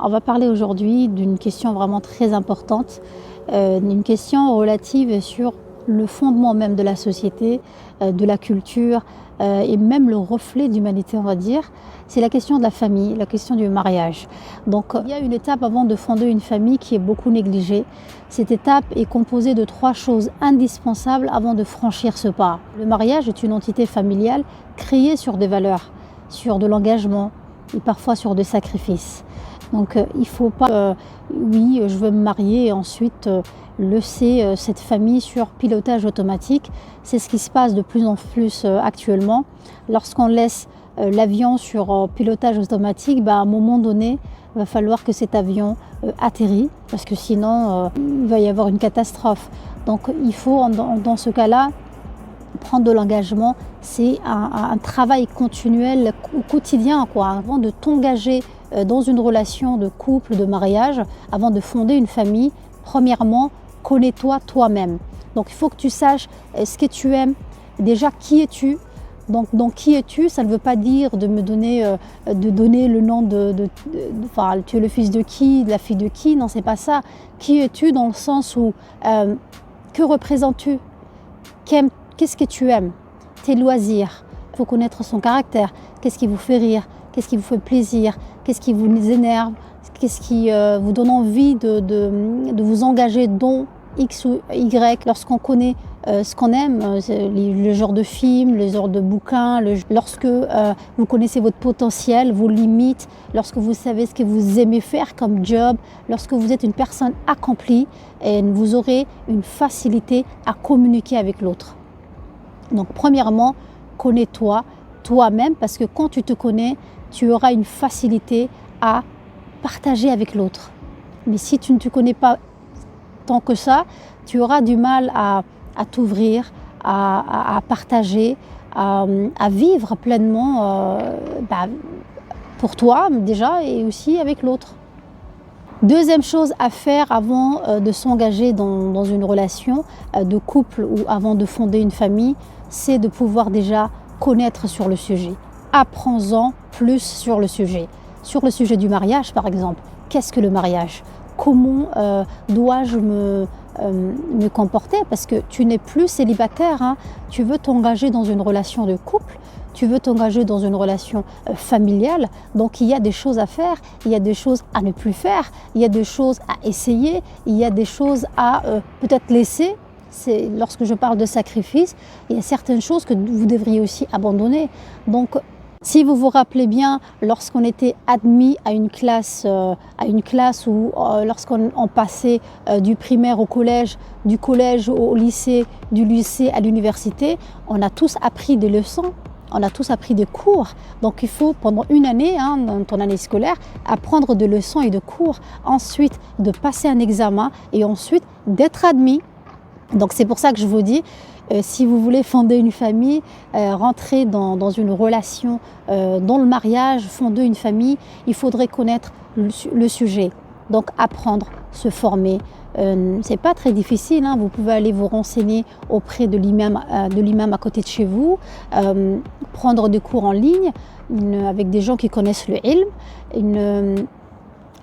On va parler aujourd'hui d'une question vraiment très importante, une question relative sur le fondement même de la société, de la culture et même le reflet d'humanité, on va dire. C'est la question de la famille, la question du mariage. Donc il y a une étape avant de fonder une famille qui est beaucoup négligée. Cette étape est composée de 3 choses indispensables avant de franchir ce pas. Le mariage est une entité familiale créée sur des valeurs, sur de l'engagement et parfois sur des sacrifices. Donc il ne faut pas, oui, je veux me marier et ensuite laisser cette famille sur pilotage automatique. C'est ce qui se passe de plus en plus actuellement. Lorsqu'on laisse l'avion sur pilotage automatique, à un moment donné, il va falloir que cet avion atterrit parce que sinon il va y avoir une catastrophe. Donc il faut dans ce cas-là prendre de l'engagement. C'est un travail continuel, quotidien, quoi. Avant de t'engager dans une relation de couple, de mariage, avant de fonder une famille, premièrement, connais-toi toi-même. Donc il faut que tu saches ce que tu aimes, déjà qui es-tu. Donc qui es-tu, ça ne veut pas dire de me donner, de donner le nom enfin, tu es le fils de qui, de la fille de qui, non, c'est pas ça. Qui es-tu dans le sens où, que représentes-tu? Qu'est-ce que tu aimes? Tes loisirs, il faut connaître son caractère. Qu'est-ce qui vous fait rire? Qu'est-ce qui vous fait plaisir? Qu'est-ce qui vous énerve? Qu'est-ce qui vous donne envie de vous engager dans X ou Y? Lorsqu'on connaît ce qu'on aime, le genre de film, le genre de bouquin, lorsque vous connaissez votre potentiel, vos limites, lorsque vous savez ce que vous aimez faire comme job, lorsque vous êtes une personne accomplie, et vous aurez une facilité à communiquer avec l'autre. Donc premièrement, connais-toi toi-même parce que quand tu te connais, tu auras une facilité à partager avec l'autre. Mais si tu ne te connais pas tant que ça, tu auras du mal à t'ouvrir, à partager, à vivre pleinement pour toi déjà et aussi avec l'autre. Deuxième chose à faire avant de s'engager dans une relation de couple ou avant de fonder une famille, c'est de pouvoir déjà connaître sur le sujet. Apprends-en plus sur le sujet. Sur le sujet du mariage, par exemple. Qu'est-ce que le mariage? Comment dois-je me comporter? Parce que tu n'es plus célibataire, hein. Tu veux t'engager dans une relation de couple, tu veux t'engager dans une relation familiale. Donc il y a des choses à faire, il y a des choses à ne plus faire, il y a des choses à essayer, il y a des choses à peut-être laisser. Lorsque je parle de sacrifice, il y a certaines choses que vous devriez aussi abandonner. Donc si vous vous rappelez bien, lorsqu'on était admis à une classe ou lorsqu'on passait du primaire au collège, du collège au lycée, du lycée à l'université, on a tous appris des leçons, on a tous appris des cours. Donc il faut pendant une année, dans ton année scolaire, apprendre des leçons et des cours, ensuite de passer un examen et ensuite d'être admis. Donc c'est pour ça que je vous dis, si vous voulez fonder une famille, rentrer dans une relation, dans le mariage, fonder une famille, il faudrait connaître le sujet. Donc apprendre, se former. C'est pas très difficile, hein. Vous pouvez aller vous renseigner auprès de l'imam à côté de chez vous, prendre des cours en ligne avec des gens qui connaissent le ilm.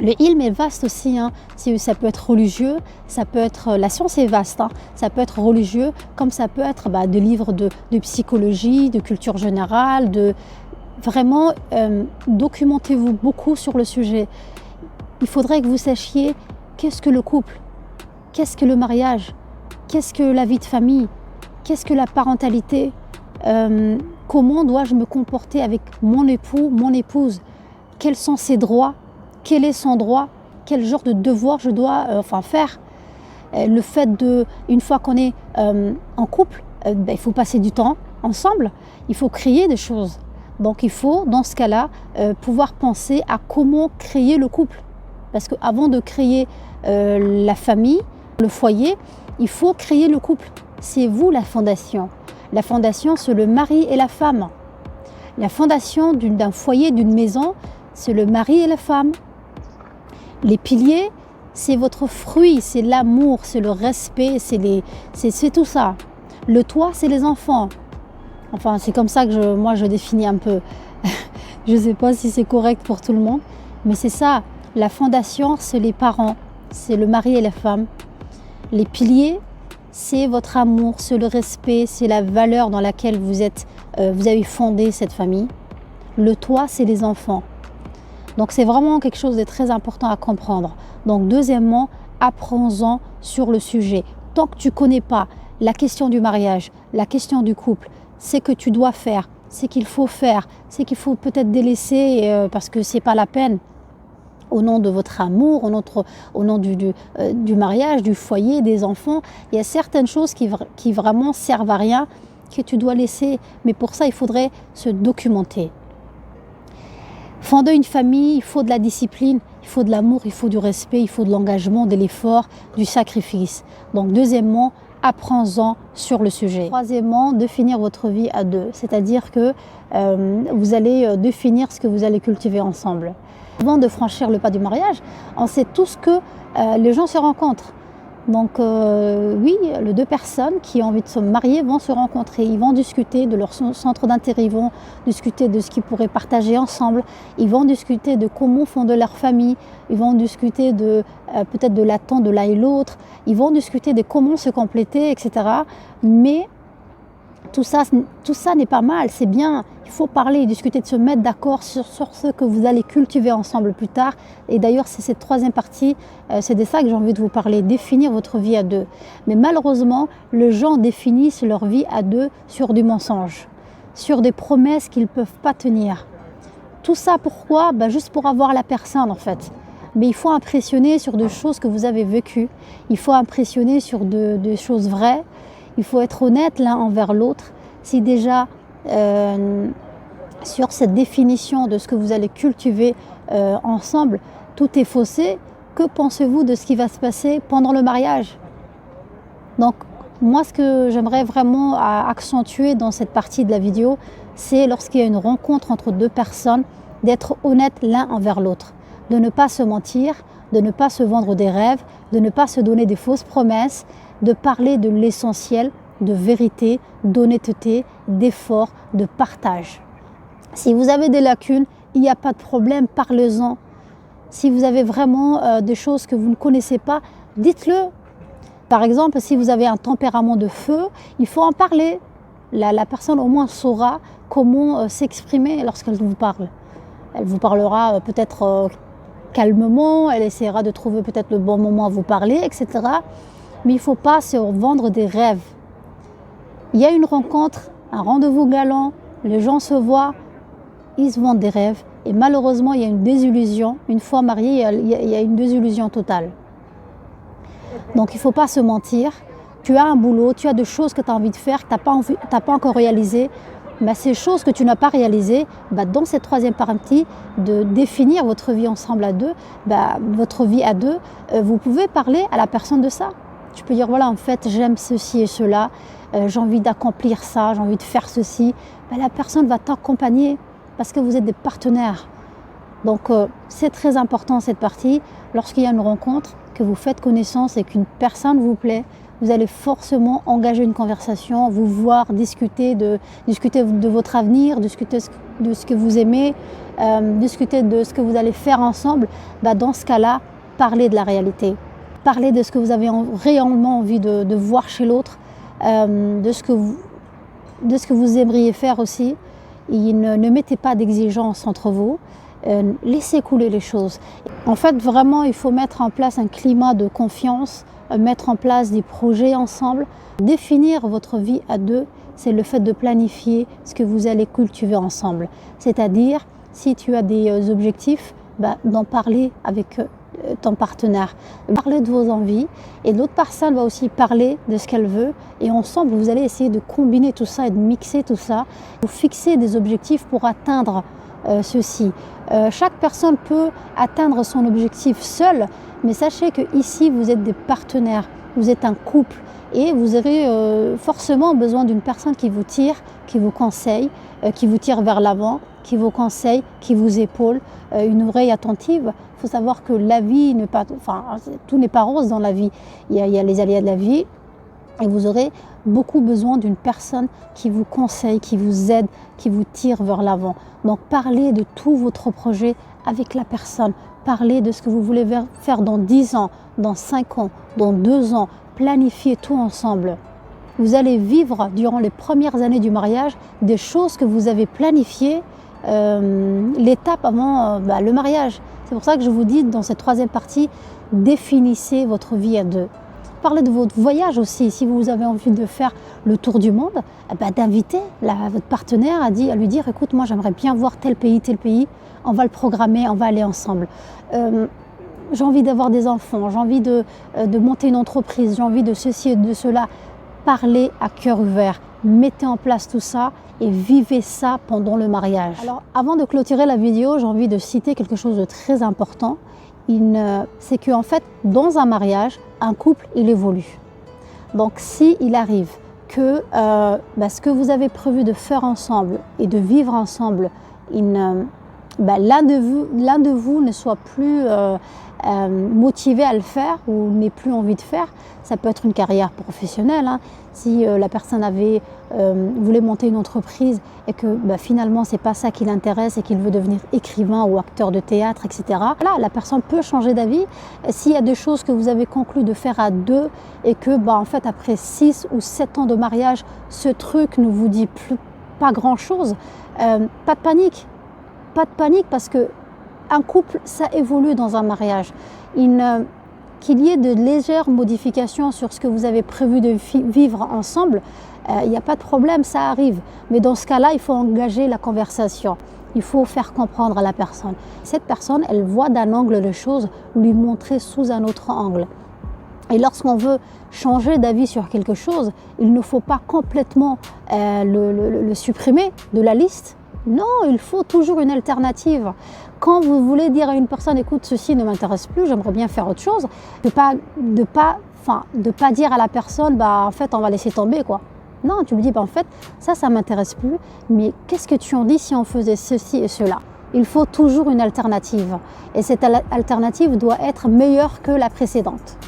Le ilm est vaste aussi, hein. Ça peut être religieux, ça peut être, la science est vaste, hein. Ça peut être religieux comme ça peut être des livres de psychologie, de culture générale, vraiment documentez-vous beaucoup sur le sujet. Il faudrait que vous sachiez qu'est-ce que le couple, qu'est-ce que le mariage, qu'est-ce que la vie de famille, qu'est-ce que la parentalité, comment dois-je me comporter avec mon époux, mon épouse, quels sont ses droits. Quel est son droit? Quel genre de devoir je dois faire? Le fait une fois qu'on est en couple, il faut passer du temps ensemble, il faut créer des choses. Donc il faut, dans ce cas-là, pouvoir penser à comment créer le couple. Parce qu'avant de créer la famille, le foyer, il faut créer le couple. C'est vous la fondation. La fondation, c'est le mari et la femme. La fondation d'un foyer, d'une maison, c'est le mari et la femme. Les piliers, c'est votre fruit, c'est l'amour, c'est le respect, c'est tout ça. Le toit, c'est les enfants. Enfin, c'est comme ça que moi je définis un peu. Je ne sais pas si c'est correct pour tout le monde, mais c'est ça. La fondation, c'est les parents, c'est le mari et la femme. Les piliers, c'est votre amour, c'est le respect, c'est la valeur dans laquelle vous avez fondé cette famille. Le toit, c'est les enfants. Donc c'est vraiment quelque chose de très important à comprendre. Donc deuxièmement, apprends-en sur le sujet. Tant que tu ne connais pas la question du mariage, la question du couple, c'est que tu dois faire, c'est qu'il faut faire, c'est qu'il faut peut-être délaisser parce que ce n'est pas la peine. Au nom de votre amour, au nom du mariage, du foyer, des enfants, il y a certaines choses qui vraiment servent à rien, que tu dois laisser. Mais pour ça, il faudrait se documenter. Fonder une famille, il faut de la discipline, il faut de l'amour, il faut du respect, il faut de l'engagement, de l'effort, du sacrifice. Donc deuxièmement, apprends-en sur le sujet. Troisièmement, définir votre vie à deux, c'est-à-dire que vous allez définir ce que vous allez cultiver ensemble. Avant de franchir le pas du mariage, on sait tous que les gens se rencontrent. Donc oui, les deux personnes qui ont envie de se marier vont se rencontrer, ils vont discuter de leur centre d'intérêt, ils vont discuter de ce qu'ils pourraient partager ensemble, ils vont discuter de comment fonder leur famille, ils vont discuter de peut-être de l'attente de l'un et l'autre, ils vont discuter de comment se compléter, etc. Mais tout ça n'est pas mal, c'est bien. Il faut parler, discuter, de se mettre d'accord sur ce que vous allez cultiver ensemble plus tard. Et d'ailleurs, c'est cette troisième partie, c'est de ça que j'ai envie de vous parler, définir votre vie à deux. Mais malheureusement, les gens définissent leur vie à deux sur du mensonge, sur des promesses qu'ils ne peuvent pas tenir. Tout ça pourquoi? Juste pour avoir la personne en fait. Mais il faut impressionner sur des choses que vous avez vécues, il faut impressionner sur des choses vraies. Il faut être honnête l'un envers l'autre. Si déjà, sur cette définition de ce que vous allez cultiver ensemble, tout est faussé, que pensez-vous de ce qui va se passer pendant le mariage? Donc, moi, ce que j'aimerais vraiment accentuer dans cette partie de la vidéo, c'est lorsqu'il y a une rencontre entre deux personnes, d'être honnête l'un envers l'autre, de ne pas se mentir, de ne pas se vendre des rêves, de ne pas se donner des fausses promesses, de parler de l'essentiel, de vérité, d'honnêteté, d'effort, de partage. Si vous avez des lacunes, il n'y a pas de problème, parlez-en. Si vous avez vraiment des choses que vous ne connaissez pas, dites-le. Par exemple, si vous avez un tempérament de feu, il faut en parler. La personne au moins saura comment s'exprimer lorsqu'elle vous parle. Elle vous parlera peut-être calmement, elle essaiera de trouver peut-être le bon moment à vous parler, etc. Mais il ne faut pas se vendre des rêves. Il y a une rencontre, un rendez-vous galant, les gens se voient, ils se vendent des rêves. Et malheureusement, il y a une désillusion. Une fois marié, il y a une désillusion totale. Donc il ne faut pas se mentir. Tu as un boulot, tu as des choses que tu as envie de faire, que tu n'as pas encore réalisées. Ces choses que tu n'as pas réalisées, dans cette troisième partie, de définir votre vie ensemble à deux, votre vie à deux, vous pouvez parler à la personne de ça. Tu peux dire, voilà, en fait, j'aime ceci et cela, j'ai envie d'accomplir ça, j'ai envie de faire ceci. La personne va t'accompagner parce que vous êtes des partenaires. Donc, c'est très important cette partie. Lorsqu'il y a une rencontre, que vous faites connaissance et qu'une personne vous plaît, vous allez forcément engager une conversation, vous voir, discuter de votre avenir, discuter de ce que vous aimez, discuter de ce que vous allez faire ensemble. Dans ce cas-là, parlez de la réalité. Parlez de ce que vous avez réellement envie de voir chez l'autre, de ce que vous aimeriez faire aussi. Et ne mettez pas d'exigence entre vous, laissez couler les choses. En fait, vraiment, il faut mettre en place un climat de confiance, mettre en place des projets ensemble. Définir votre vie à deux, c'est le fait de planifier ce que vous allez cultiver ensemble. C'est-à-dire, si tu as des objectifs, d'en parler avec ton partenaire. Parler de vos envies et l'autre personne va aussi parler de ce qu'elle veut et ensemble vous allez essayer de combiner tout ça et de mixer tout ça. Vous fixez des objectifs pour atteindre ceci. Chaque personne peut atteindre son objectif seule, mais sachez que ici vous êtes des partenaires, vous êtes un couple et vous aurez forcément besoin d'une personne qui vous tire, qui vous conseille, qui vous tire vers l'avant, qui vous conseille, qui vous épaule, une oreille attentive. Il faut savoir que la vie, tout n'est pas rose dans la vie. Il y a les aléas de la vie et vous aurez beaucoup besoin d'une personne qui vous conseille, qui vous aide, qui vous tire vers l'avant. Donc parlez de tout votre projet avec la personne, parlez de ce que vous voulez faire dans 10 ans, dans 5 ans, dans 2 ans. Planifiez tout ensemble. Vous allez vivre durant les premières années du mariage des choses que vous avez planifiées l'étape avant le mariage. C'est pour ça que je vous dis dans cette troisième partie, définissez votre vie à deux. Parlez de votre voyage aussi. Si vous avez envie de faire le tour du monde, d'inviter votre partenaire à lui dire écoute, moi j'aimerais bien voir tel pays, on va le programmer, on va aller ensemble. J'ai envie d'avoir des enfants, j'ai envie de monter une entreprise, j'ai envie de ceci et de cela. Parlez à cœur ouvert, mettez en place tout ça et vivez ça pendant le mariage. Alors, avant de clôturer la vidéo, j'ai envie de citer quelque chose de très important. C'est qu'en fait, dans un mariage, un couple, il évolue. Donc, s'il arrive que ce que vous avez prévu de faire ensemble et de vivre ensemble, l'un de vous ne soit plus motivé à le faire ou n'ait plus envie de faire, ça peut être une carrière professionnelle. Si la personne voulait monter une entreprise et que finalement c'est pas ça qui l'intéresse et qu'il veut devenir écrivain ou acteur de théâtre, etc. Là, la personne peut changer d'avis. S'il y a des choses que vous avez conclu de faire à deux et que en fait après 6 ou 7 ans de mariage, ce truc ne vous dit pas grand chose, pas de panique. Pas de panique parce que un couple, ça évolue dans un mariage. Qu'il y ait de légères modifications sur ce que vous avez prévu de vivre ensemble, il n'y a pas de problème, ça arrive. Mais dans ce cas-là, il faut engager la conversation. Il faut faire comprendre à la personne. Cette personne, elle voit d'un angle les choses, lui montrer sous un autre angle. Et lorsqu'on veut changer d'avis sur quelque chose, il ne faut pas complètement le supprimer de la liste. Non, il faut toujours une alternative. Quand vous voulez dire à une personne, écoute, ceci ne m'intéresse plus, j'aimerais bien faire autre chose, de pas dire à la personne, en fait, on va laisser tomber, quoi. Non, tu lui dis, en fait, ça m'intéresse plus, mais qu'est-ce que tu en dis si on faisait ceci et cela? Il faut toujours une alternative. Et cette alternative doit être meilleure que la précédente.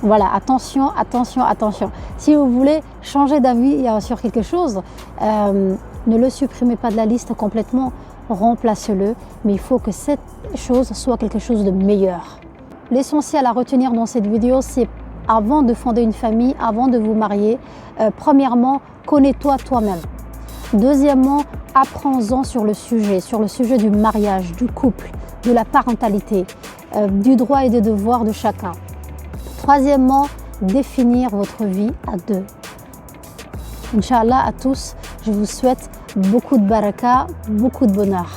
Voilà, attention, attention, attention. Si vous voulez changer d'avis sur quelque chose, ne le supprimez pas de la liste complètement, remplacez-le, mais il faut que cette chose soit quelque chose de meilleur. L'essentiel à retenir dans cette vidéo, c'est avant de fonder une famille, avant de vous marier, premièrement, connais-toi toi-même. Deuxièmement, apprends-en sur le sujet du mariage, du couple, de la parentalité, du droit et des devoirs de chacun. Troisièmement, définir votre vie à deux. Inch'Allah à tous, je vous souhaite beaucoup de baraka, beaucoup de bonheur.